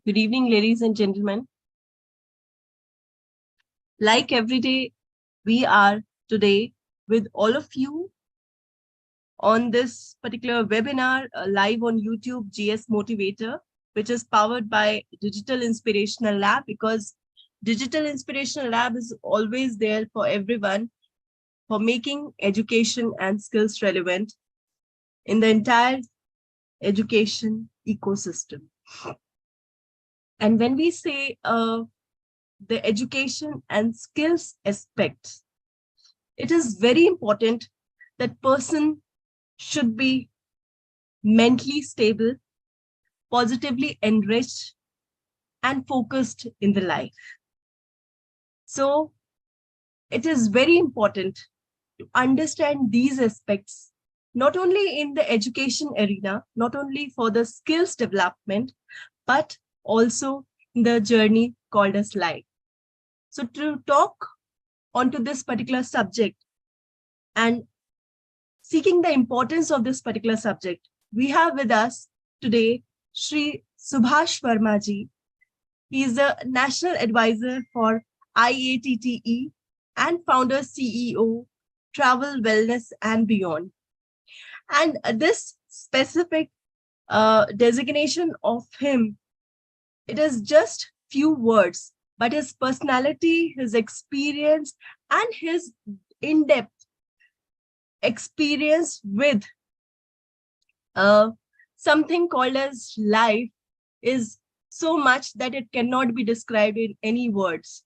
Good evening, ladies and gentlemen. Like every day, we are today with all of you on this particular webinar live on YouTube GS Motivator, which is powered by Digital Inspirational Lab, because Digital Inspirational Lab is always there for everyone for making education and skills relevant in the entire education ecosystem. And when we say the education and skills aspect, it is very important that person should be mentally stable, positively enriched, and focused in the life. So it is very important to understand these aspects, not only in the education arena, not only for the skills development, but also in the journey called as life. So to talk onto this particular subject and seeking the importance of this particular subject, we have with us today Shri Subhash Verma ji. He is the National Advisor for IATTE and founder CEO, Travel, Wellness and Beyond. And this specific designation of him, it is just few words, but his personality, his experience, and his in-depth experience with something called as life is so much that it cannot be described in any words.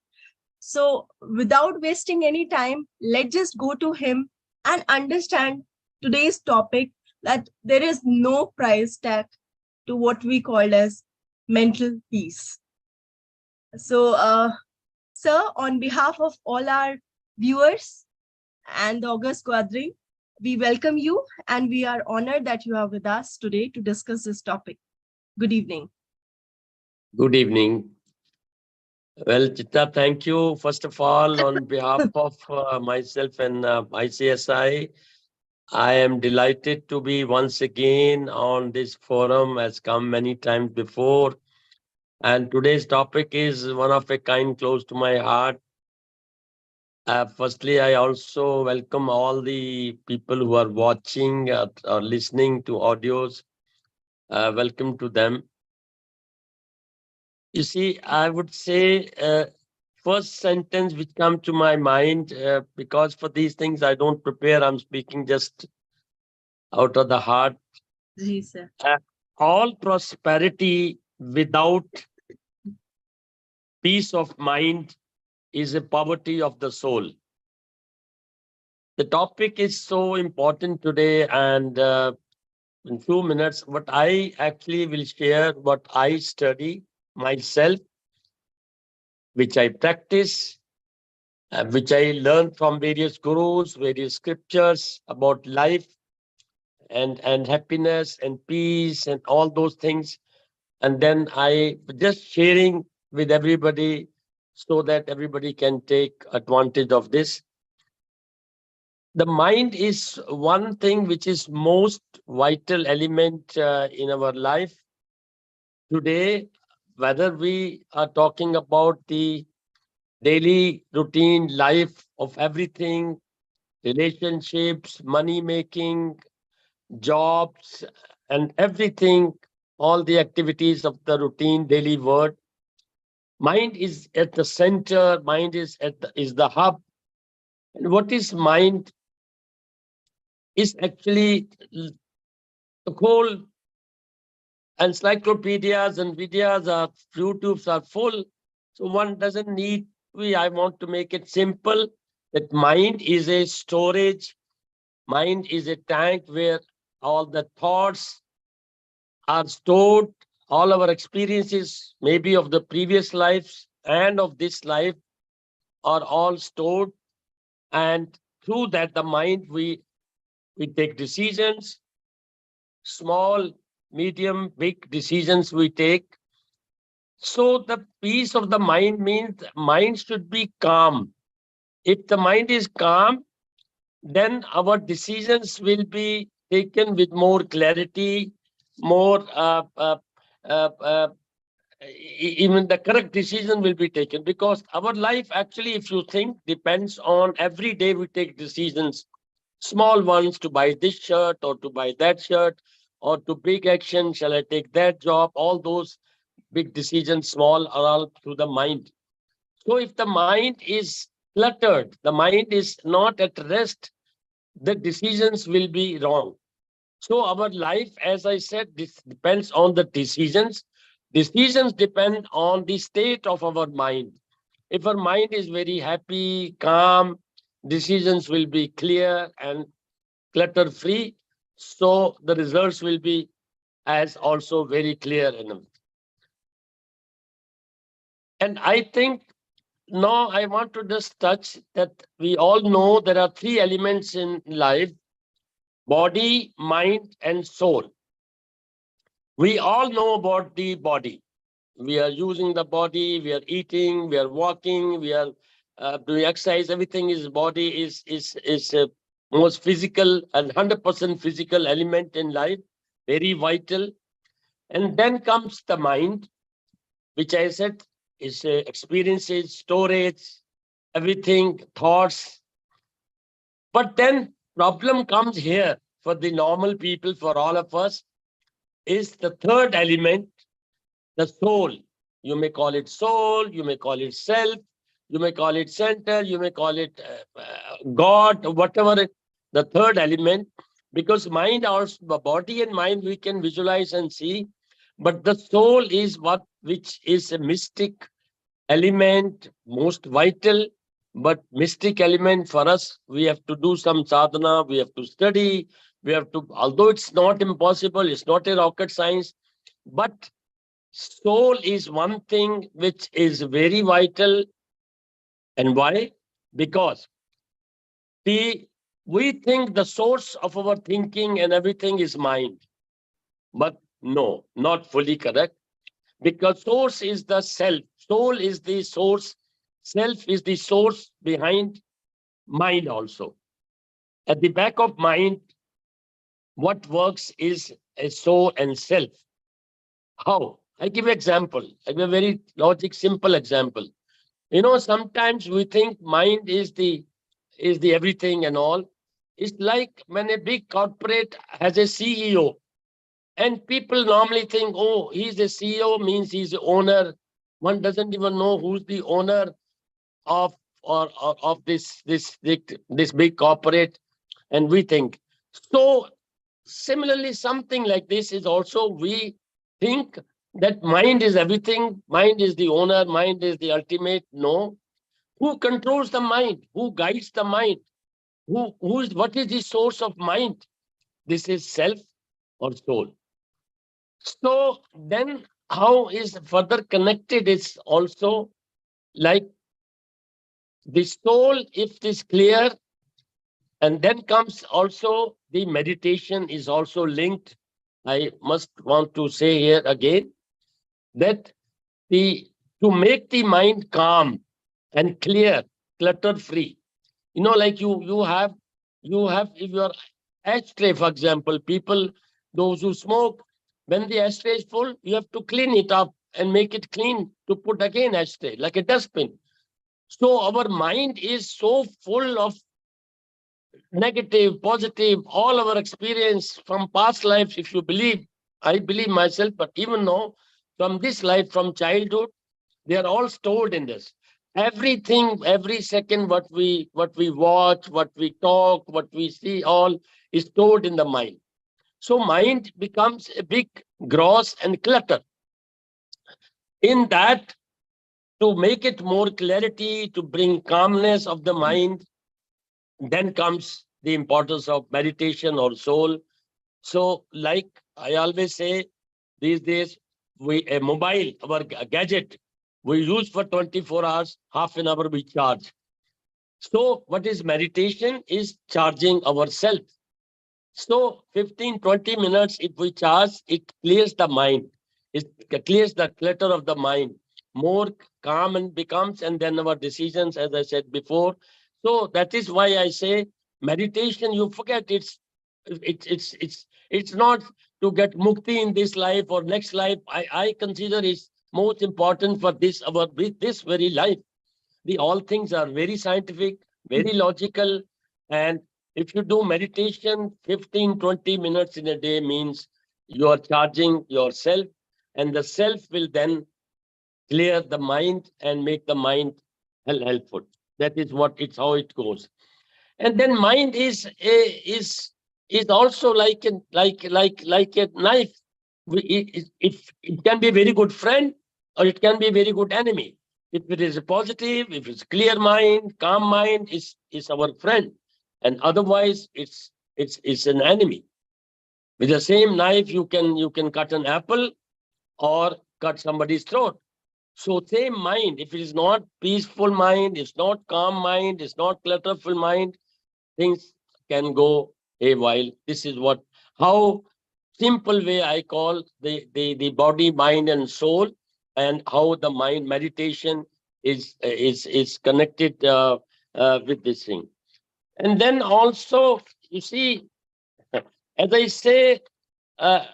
So without wasting any time, let's just go to him and understand today's topic, that there is no price tag to what we call as mental peace. So, sir, on behalf of all our viewers and the August gathering, we welcome you and we are honored that you are with us today to discuss this topic. Good evening. Good evening. Well, Chitta, thank you. First of all, on behalf of myself and ICSI, I am delighted to be once again on this forum, has come many times before. And today's topic is one of a kind close to my heart. Firstly, I also welcome all the people who are watching or listening to audios. Welcome to them. You see, I would say first sentence which come to my mind, because for these things I don't prepare, I'm speaking just out of the heart. Yes, sir. All prosperity without peace of mind is a poverty of the soul. The topic is so important today, and in few minutes, what I actually will share, what I study myself, which I practice, which I learned from various gurus, various scriptures about life and happiness and peace and all those things. And then I just sharing with everybody so that everybody can take advantage of this. The mind is one thing which is most vital element in our life today, whether we are talking about the daily routine life of everything, relationships, money making, jobs, and everything, all the activities of the routine daily work. Mind is at the center, mind is the hub. And what is mind is actually the whole encyclopedias and videos are YouTubes are full. So one doesn't need I want to make it simple that mind is a storage. Mind is a tank where all the thoughts are stored, all our experiences, maybe of the previous lives and of this life, are all stored. And through that, the mind, we take decisions, small, medium, big decisions we take. So the peace of the mind means mind should be calm. If the mind is calm, then our decisions will be taken with more clarity, more even the correct decision will be taken, because our life actually, if you think, depends on every day we take decisions, small ones, to buy this shirt or to buy that shirt, or to big action, shall I take that job? All those big decisions, small, are all through the mind. So if the mind is cluttered, the mind is not at rest, the decisions will be wrong. So our life, as I said, this depends on the decisions. Decisions depend on the state of our mind. If our mind is very happy, calm, decisions will be clear and clutter free. So the results will be as also very clear enough. And I think now I want to just touch that we all know there are three elements in life: body, mind, and soul. We all know about the body. We are using the body, we are eating, we are walking, we are doing exercise. Everything is body is most physical and 100% physical element in life, very vital. And then comes the mind, which I said is experiences, storage, everything, thoughts. But then problem comes here for the normal people, for all of us, is the third element, the soul. You may call it soul, you may call it self, you may call it center, you may call it God, whatever the third element. Because mind, also body and mind, we can visualize and see, but the soul is what which is a mystic element, most vital, but mystic element for us. We have to do some sadhana, we have to study, we have to, although it's not impossible, it's not a rocket science, but soul is one thing which is very vital. And why? Because we think the source of our thinking and everything is mind. But no, not fully correct. Because source is the self. Soul is the source. Self is the source behind mind also. At the back of mind, what works is a soul and self. How? I give an example. I give a very logic, simple example. You know, sometimes we think mind is the everything and all. It's like when a big corporate has a CEO, and people normally think, oh, he's a CEO, means he's the owner. One doesn't even know who's the owner of or of this big corporate, and we think. So similarly, something like this is also, we think that mind is everything, mind is the owner, mind is the ultimate. No. Who controls the mind? Who guides the mind? What is the source of mind? This is self or soul. So then how is further connected is also like the soul, if it is clear, and then comes also the meditation is also linked. I must want to say here again that the to make the mind calm and clear, clutter free. You know, like you have if your ashtray, for example, people, those who smoke, when the ashtray is full, you have to clean it up and make it clean to put again ashtray, like a dustbin. So our mind is so full of negative, positive, all our experience from past lives, if you believe, I believe myself, but even now, from this life, from childhood, they are all stored in this. Everything, every second, what we watch, what we talk, what we see, all is stored in the mind. So mind becomes a big gross and clutter. In that, to make it more clarity, to bring calmness of the mind, then comes the importance of meditation or soul. So, like I always say, these days, a mobile, our gadget, we use for 24 hours, half an hour we charge. So what is meditation? Is charging ourselves. So 15, 20 minutes, if we charge, it clears the mind. It clears the clutter of the mind. More calm and becomes, and then our decisions, as I said before. So that is why I say meditation, you forget it's not to get mukti in this life or next life. I consider most important for this this very life. All things are very scientific, very logical. And if you do meditation 15-20 minutes in a day, means you are charging yourself, and the self will then clear the mind and make the mind helpful. That is what it's how it goes. And then mind is also like a knife. It can be a very good friend, or it can be a very good enemy. If it is a positive, if it's clear mind, calm mind, is our friend, and otherwise it's an enemy. With the same knife, you can cut an apple or cut somebody's throat. So same mind, if it is not peaceful mind, it's not calm mind, it's not clutterful mind, things can go haywire. This is how simple way I call the body, mind, and soul, and how the mind meditation is connected with this thing. And then also, you see, as I say, uh,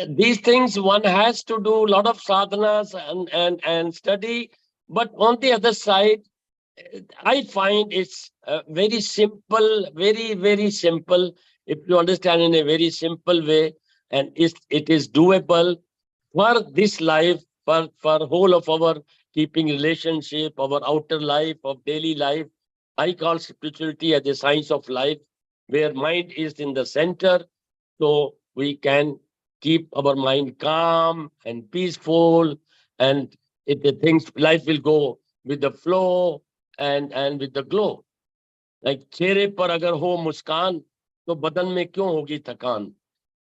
these things one has to do a lot of sadhanas and study, but on the other side, I find it's very simple, very simple. If you understand in a very simple way, and it is doable for this life, for whole of our keeping relationship, our outer life, of daily life. I call spirituality as a science of life, where mind is in the center, so we can keep our mind calm and peaceful, and the things life will go with the flow and with the glow. Like चेहरे पर अगर हो मुस्कान तो बदन में क्यों होगी थकान.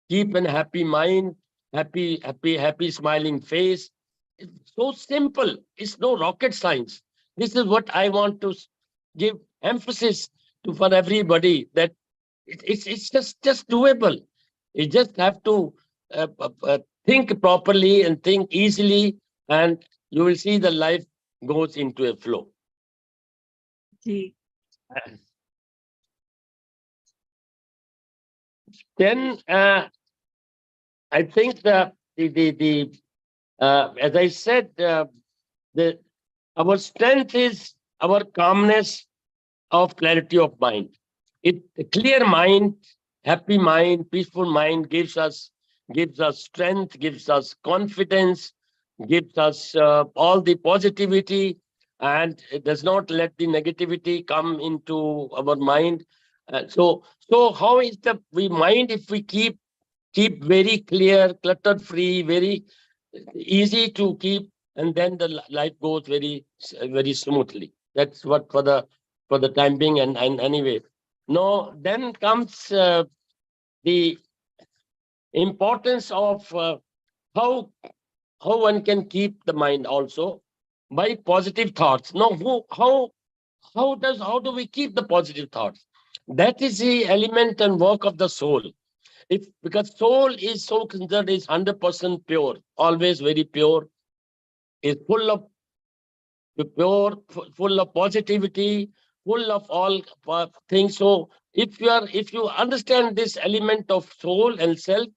Keep an happy mind, happy smiling face. It's so simple. It's no rocket science. This is what I want to give emphasis to for everybody, that it's just doable. You just have to think properly and think easily, and you will see the life goes into a flow. Ji. Then I think as I said, the our strength is our calmness of clarity of mind. A clear mind, happy mind, peaceful mind gives us strength, gives us confidence, gives us all the positivity, and it does not let the negativity come into our mind. So how is the mind, if we keep very clear, clutter free, very easy to keep, and then the life goes very smoothly. That's what for the time being. And anyway, no, then comes the importance of how one can keep the mind also by positive thoughts. No, how do we keep the positive thoughts? That is the element and work of the soul. Because soul is so considered is 100% pure, always very pure, is full of positivity, full of all things. So if you understand this element of soul and self,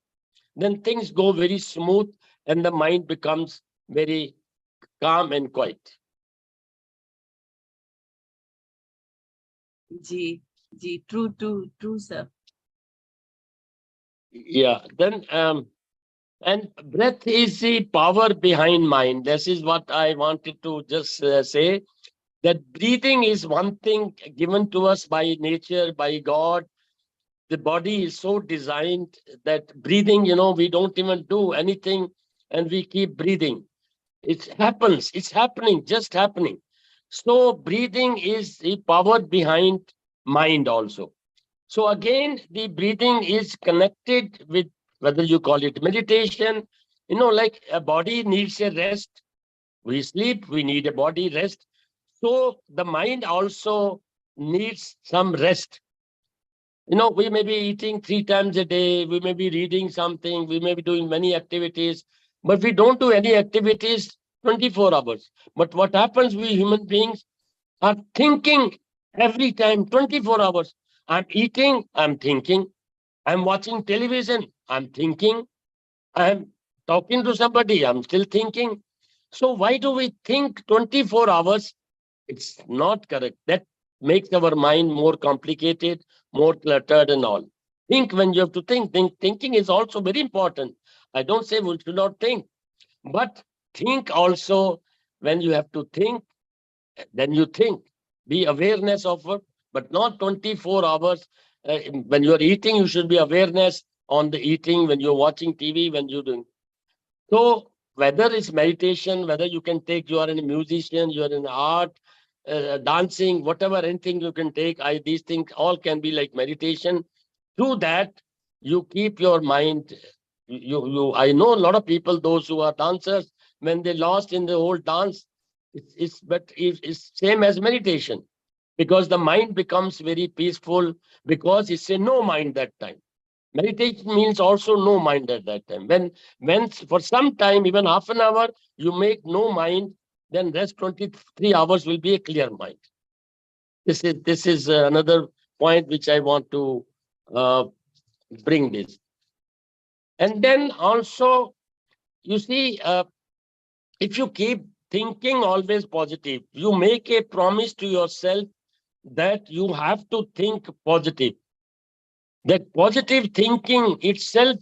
then things go very smooth, and the mind becomes very calm and quiet. Ji. Ji. True, sir. Yeah. Then and breath is the power behind mind. This is what I wanted to just say, that breathing is one thing given to us by nature, by God. The body is so designed that breathing, we don't even do anything, and we keep breathing. It happens. It's happening, just happening. So breathing is the power behind mind also. So again, the breathing is connected with, whether you call it meditation, like a body needs a rest. We sleep, we need a body rest. So the mind also needs some rest. We may be eating 3 times a day, we may be reading something, we may be doing many activities, but we don't do any activities 24 hours. But what happens, we human beings are thinking every time, 24 hours. I'm eating, I'm thinking. I'm watching television, I'm thinking. I'm talking to somebody, I'm still thinking. So why do we think 24 hours? It's not correct. That makes our mind more complicated, more cluttered and all. Think when you have to think. Thinking is also very important. I don't say we should not think, but think also when you have to think, then you think. Be awareness of it, but not 24 hours. When you're eating, you should be awareness on the eating. When you're watching TV, when you're doing. So whether it's meditation, whether you can take, you are a musician, you are in art, dancing, whatever, anything you can take. These things all can be like meditation. Through that, you keep your mind. I know a lot of people, those who are dancers, when they lost in the whole dance, it's same as meditation, because the mind becomes very peaceful, because it's a no mind that time. Meditation means also no mind at that time. When for some time, even half an hour, you make no mind, then rest 23 hours will be a clear mind. This is another point which I want to uh, bring this. And then also, you see, if you keep thinking always positive, you make a promise to yourself that you have to think positive. That positive thinking itself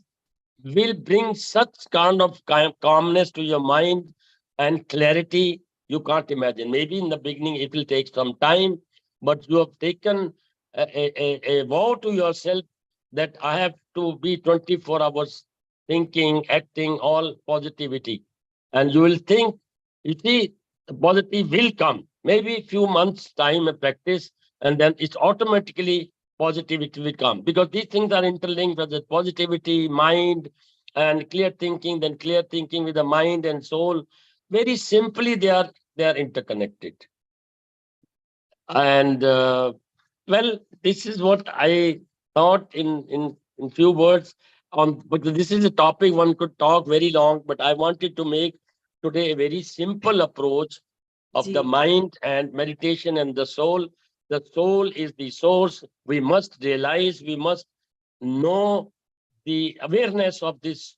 will bring such kind of calmness to your mind and clarity you can't imagine. Maybe in the beginning it will take some time, but you have taken a vow to yourself that I have to be 24 hours thinking, acting, all positivity. And you will think, you see, the positive will come. Maybe a few months' time of practice, and then it's automatically positivity will come, because these things are interlinked with the positivity, mind, and clear thinking, then clear thinking with the mind and soul. Very simply, they are interconnected. And well, this is what I thought in few words on, because this is a topic one could talk very long, but I wanted to make today a very simple approach of the Ji, mind and meditation and the soul. The soul is the source. We must realize, we must know the awareness of this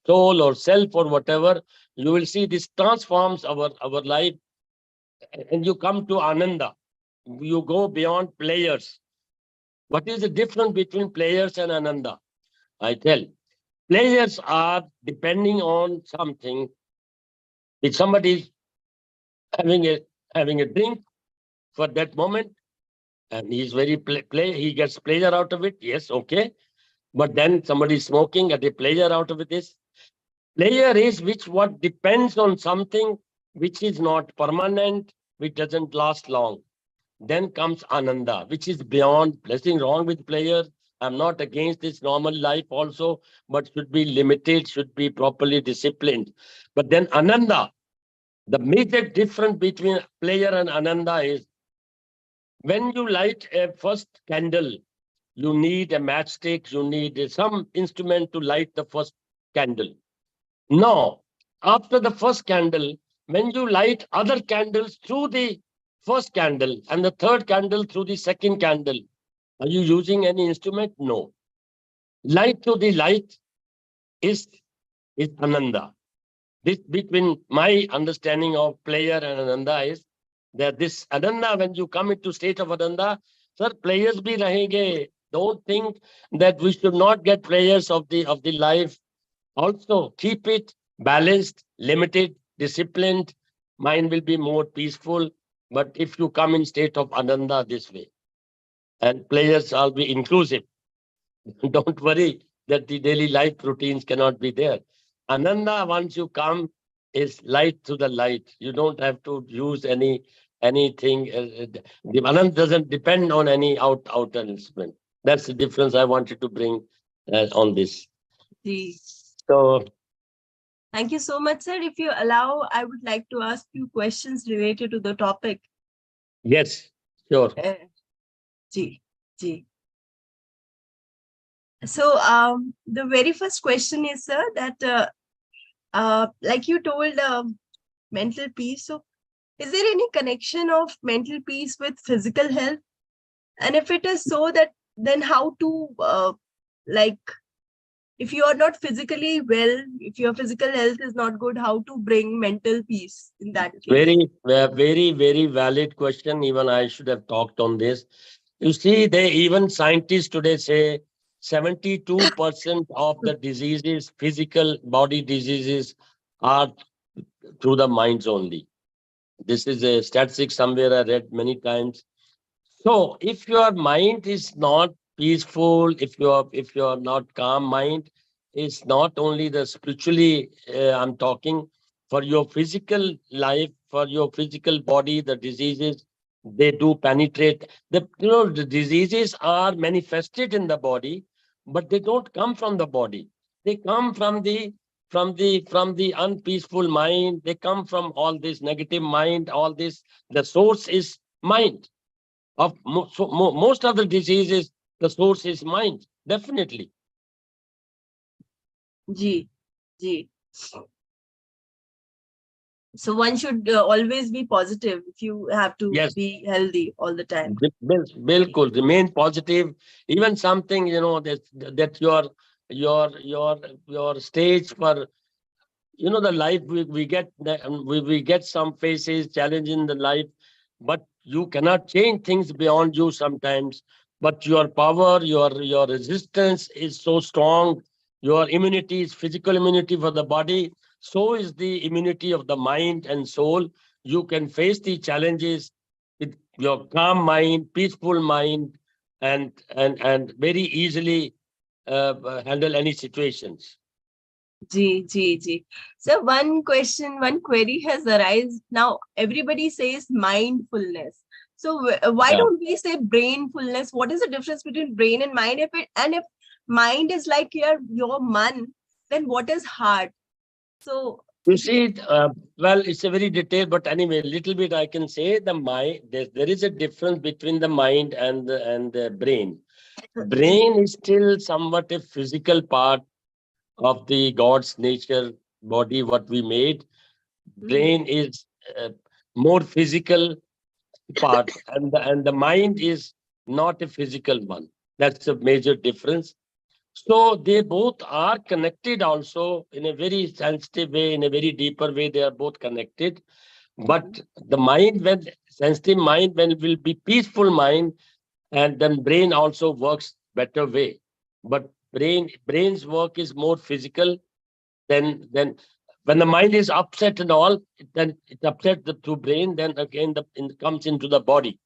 soul or self or whatever. You will see this transforms our life, and you come to Ananda. You go beyond players. What is the difference between players and Ananda? I tell. Players are depending on something. If somebody is having a drink for that moment, and he's very he gets pleasure out of it. Yes, okay. But then somebody is smoking, get a pleasure out of it. Is pleasure is which what depends on something which is not permanent, which doesn't last long. Then comes Ananda, which is beyond. Nothing wrong with pleasure. I'm not against this normal life also, but should be limited, should be properly disciplined. But then Ananda, the major difference between pleasure and Ananda is when you light a first candle, you need a matchstick, you need some instrument to light the first candle. Now, after the first candle, when you light other candles through the first candle and the third candle through the second candle, are you using any instrument? No. Light to the light is Ananda. This between my understanding of player and Ananda is that this Ananda, when you come into state of Ananda, sir, players bhi rahenge. Don't think that we should not get players of the life. Also, keep it balanced, limited, disciplined. Mind will be more peaceful. But if you come in state of Ananda this way, and players will be inclusive, don't worry that the daily life routines cannot be there. Ananda, once you come, is light to the light. You don't have to use anything. The Ananda doesn't depend on any outer instrument. That's the difference I wanted to bring on this. ji. So Thank you so much, sir. If you allow, I would like to ask you questions related to the topic. yes, sure. Ji, ji. So, the very first question is, sir, that like you told, mental peace. So, is there any connection of mental peace with physical health? And if it is so, that then how to like if you are not physically well, if your physical health is not good, how to bring mental peace in that case? Very valid question. Even I should have talked on this. You see, even scientists today say 72% of the diseases, physical body diseases, are through the minds only. This is a statistic somewhere I read many times. So if your mind is not peaceful, if you're not calm mind, it's not only the spiritually I'm talking, for your physical life, for your physical body, the diseases, they do penetrate. The diseases are manifested in the body, but they don't come from the body. They come from the unpeaceful mind. They come from all this negative mind, all this. The source is mind of most of the diseases. The source is mind, definitely. Ji, ji. So one should always be positive if you have to Yes, be healthy all the time. bilkul, remain positive. Even something, that your stage for, the life, we get some phases, challenge in the life, but you cannot change things beyond you sometimes. But your power, your resistance is so strong. Your immunity is physical immunity for the body. So is the immunity of the mind and soul. You can face the challenges with your calm mind, peaceful mind, and very easily handle any situations. Ji. So one question, one query has arisen. Now everybody says mindfulness. So why Yeah. don't we say brainfulness? What is the difference between brain and mind? If mind is like your man, then what is heart? So You if you can, see, well, it's a very detailed, but anyway, a little bit I can say the mind. There is a difference between the mind and the brain. ji, Brain is still somewhat a physical part of the God's nature body, what we made. mhm, Brain is uh, more physical part, and the mind is not a physical one. That's a major difference. So they both are connected also in a very sensitive way, in a very deeper way. They are both connected. mhm, But the mind, when sensitive mind, when it will be peaceful mind, and then brain also works better way. But brain's work is more physical than when the mind is upset and all, then it upsets the to brain. Then again, it comes into the body.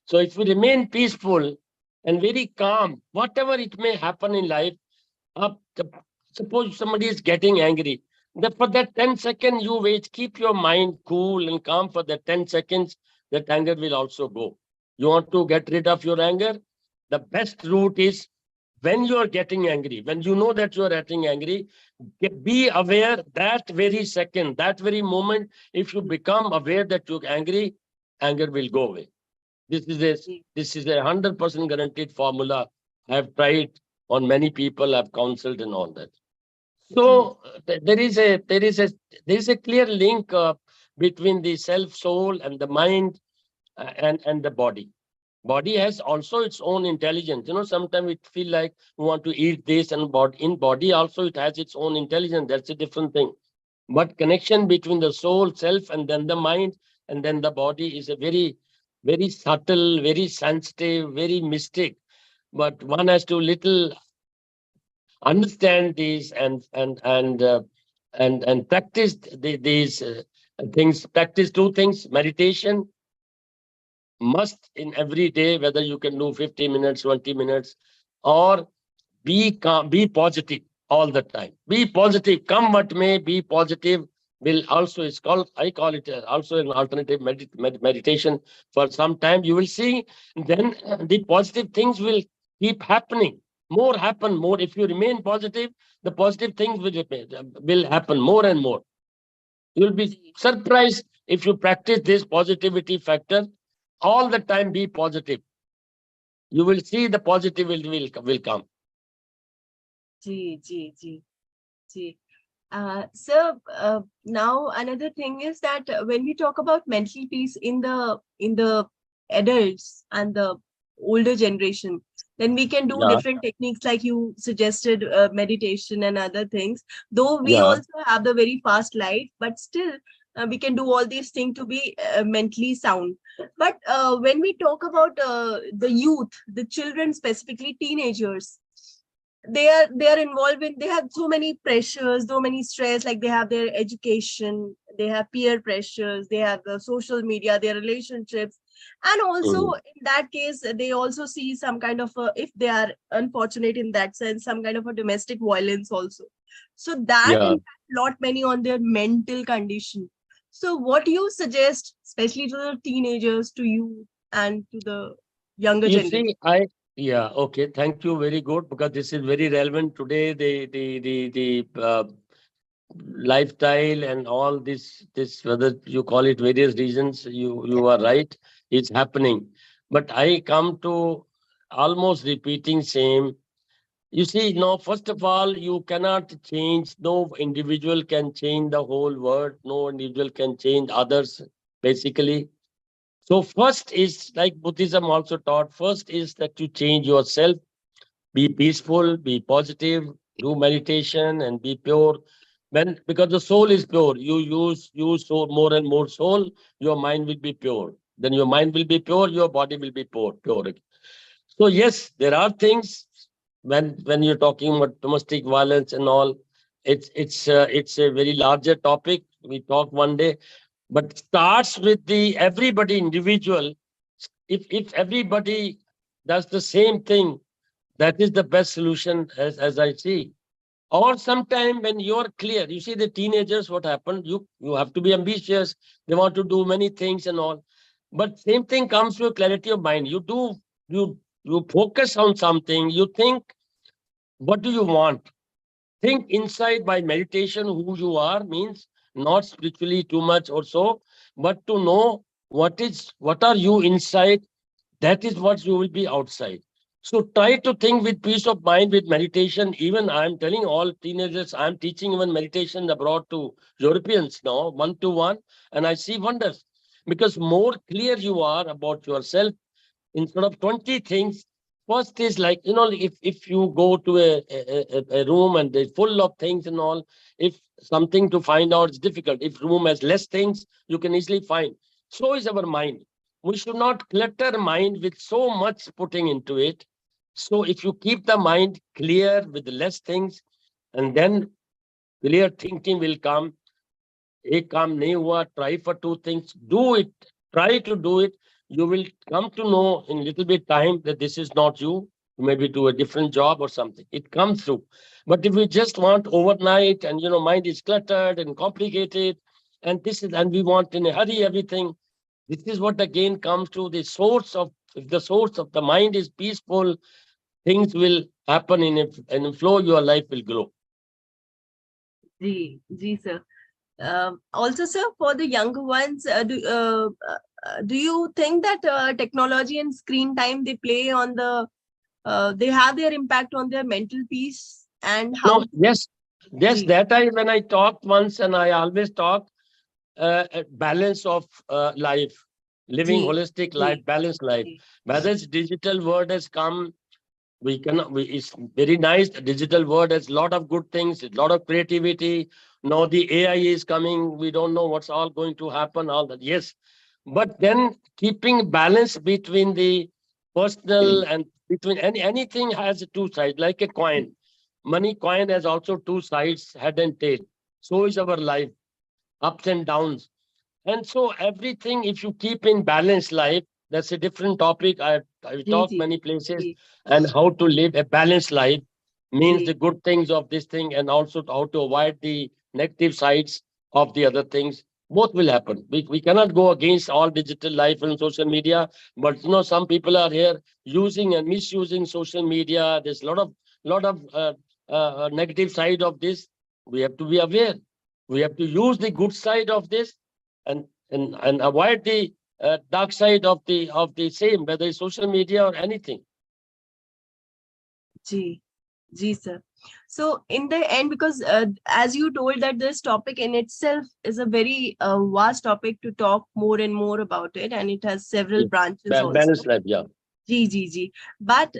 So if we remain peaceful and very calm, whatever it may happen in life, up the, suppose somebody is getting angry. For that 10 seconds, you wait, keep your mind cool and calm for that 10 seconds, that anger will also go. You want to get rid of your anger? The best route is when you are getting angry, when you know that you are getting angry, be aware that very second, that very moment, if you become aware that you're angry, anger will go away. This is a ji, this is a 100% guaranteed formula. I have tried on many people. I've counseled and all that. ji, So there is a clear link between the self soul and the mind and the body. Body has also its own intelligence. Sometimes it feel like we want to eat this, and in body also it has its own intelligence. That's a different thing. But connection between the soul, self, and then the mind, and then the body is a very subtle, very sensitive, very mystic. But one has to little understand these and practice these things. Practice two things: meditation must in every day, whether you can do 50 minutes, 20 minutes, or be calm, be positive all the time. Be positive, come what may. Be positive. Will also is called, I call it also an alternative meditation. For some time, you will see. Then the positive things will keep happening. More happen more. If you remain positive, the positive things will happen more and more. You'll be ji, surprised if you practice this positivity factor all the time. Be positive. You will see the positive will come. ji. Ji. So now another thing is that when we talk about mental peace in the adults and the older generation, then we can do Yeah, different techniques like you suggested, meditation and other things. Though we yeah. also have the very fast life, but still we can do all these things to be mentally sound. But when we talk about the youth, the children, specifically teenagers, they are involved in, they have so many pressures, so many stress, like they have their education, they have peer pressures, they have the social media, their relationships, and also Mm. in that case they also see some kind of a, if they are unfortunate in that sense, some kind of a domestic violence also. So that Yeah. impact lot many on their mental condition. So what do you suggest, especially to the teenagers, to you and to the younger You generation? see, yeah, okay, thank you. Very good, because this is very relevant today. The lifestyle and all this, whether you call it various reasons, you are right, it's happening. But I come to almost repeating same. You see, no, first of all, you cannot change, no individual can change the whole world, no individual can change others, basically. So first is, like Buddhism also taught, first is that you change yourself, be peaceful, be positive, do meditation and be pure. When, because the soul is pure, you use so more and more soul, your mind will be pure. Then your mind will be pure, your body will be pure. So yes, there are things, when you're talking about domestic violence and all, it's a very larger topic. We talk one day, but starts with the everybody individual. If everybody does the same thing, that is the best solution, as I see. Or sometime when you're clear, you see the teenagers, what happened? You have to be ambitious. They want to do many things and all. But same thing comes to a clarity of mind. You focus on something. You think, what do you want? Think inside by meditation who you are, means not spiritually too much or so, but to know what are you inside, that is what you will be outside. So try to think with peace of mind with meditation. Even I'm telling all teenagers, I'm teaching even meditation abroad to Europeans now, one to one, and I see wonders. Because more clear you are about yourself, instead of 20 things, first is like, if you go to a room and it's full of things and all, if something to find out is difficult, if room has less things, you can easily find. So is our mind. We should not clutter mind with so much putting into it. So if you keep the mind clear with less things, and then clear thinking will come. एक काम नहीं हुआ, try for two things, do it, try to do it. You will come to know in little bit time that this is not you. Maybe do a different job or something, it comes through. But if we just want overnight, and mind is cluttered and complicated, and we want in a hurry everything, this is what again comes to the source of, if the source of the mind is peaceful, things will happen in a flow, your life will grow. Ji, sir. Also, sir, for the younger ones, do you think that technology and screen time they play on they have their impact on their mental peace and No, how? yes, Ji, that I, when I talked once, and I always talk, a balance of life, living ji, holistic life, ji, balanced life. ji, Whether it's digital world has come, we cannot. It's very nice. The digital world has a lot of good things, a lot of creativity. Now the AI is coming. We don't know what's all going to happen. All that, yes, but then keeping balance between the personal and between anything has two sides, like a coin. Money coin has also two sides, head and tail. So is our life, ups and downs. And so everything, if you keep in balanced life, that's a different topic. I ji, talk ji, many places, ji, and how to live a balanced life means the ji, good things of this thing, and also how to avoid the negative sides of the other things. Both will happen. We cannot go against all digital life and social media, but some people are here using and misusing social media. There's a lot of negative side of this. We have to be aware. We have to use the good side of this, and avoid the dark side of the same, whether it's social media or anything. ji, ji, sir. So in the end, because as you told that this topic in itself is a very vast topic to talk more and more about it, and it has several Yeah. branches Balanced also. life, yeah. Ji. But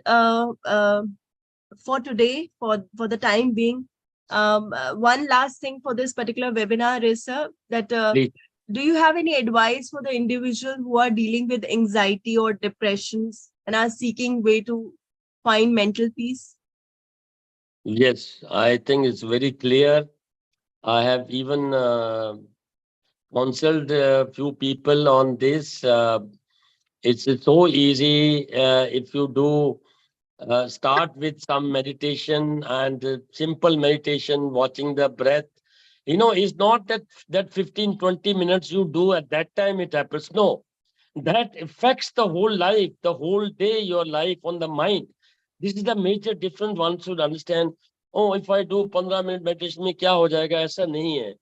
for today, for the time being, one last thing for this particular webinar is, that Please. do you have any advice for the individual who are dealing with anxiety or depressions and are seeking way to find mental peace? Yes, I think it's very clear. I have even counseled a few people on this. It's so easy if you do start with some meditation and simple meditation, watching the breath. It's not that 15-20 minutes you do at that time it happens. No, that affects the whole life, the whole day, your life on the mind. This is the major difference one should understand. Oh, if I do 15 minute meditation, में क्या हो जाएगा? ऐसा नहीं है.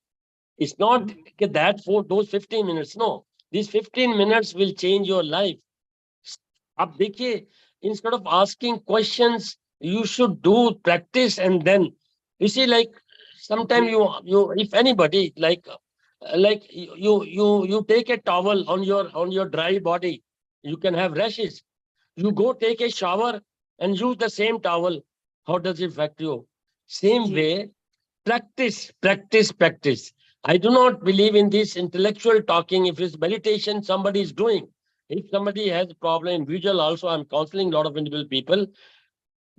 It's not that for those 15 minutes. No, these 15 minutes will change your life. अब देखिए, instead of asking questions, you should do practice and then you see, like sometimes you if anybody like you take a towel on your dry body, you can have rashes. You go take a shower and use the same towel. How does it affect you? Same Ji. way, practice. I do not believe in this intellectual talking. If it's meditation, somebody is doing. If somebody has a problem, individual also, I'm counseling a lot of individual people.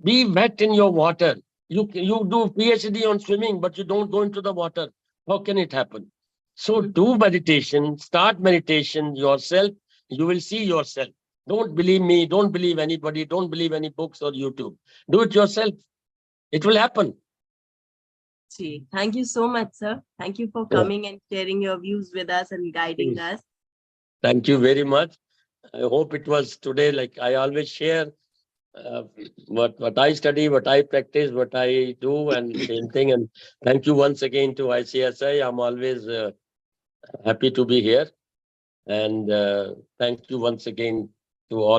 Be wet in your water. You do PhD on swimming, but you don't go into the water. How can it happen? So do meditation, start meditation yourself. You will see yourself. Don't believe me. Don't believe anybody. Don't believe any books or YouTube. Do it yourself. It will happen. Ji. Thank you so much, sir. Thank you for Yeah. coming and sharing your views with us and guiding us. Thank you very much. I hope it was today. Like I always share uh, what I study, what I practice, what I do, and same thing. And thank you once again to ICSI. I'm always happy to be here. And thank you once again to all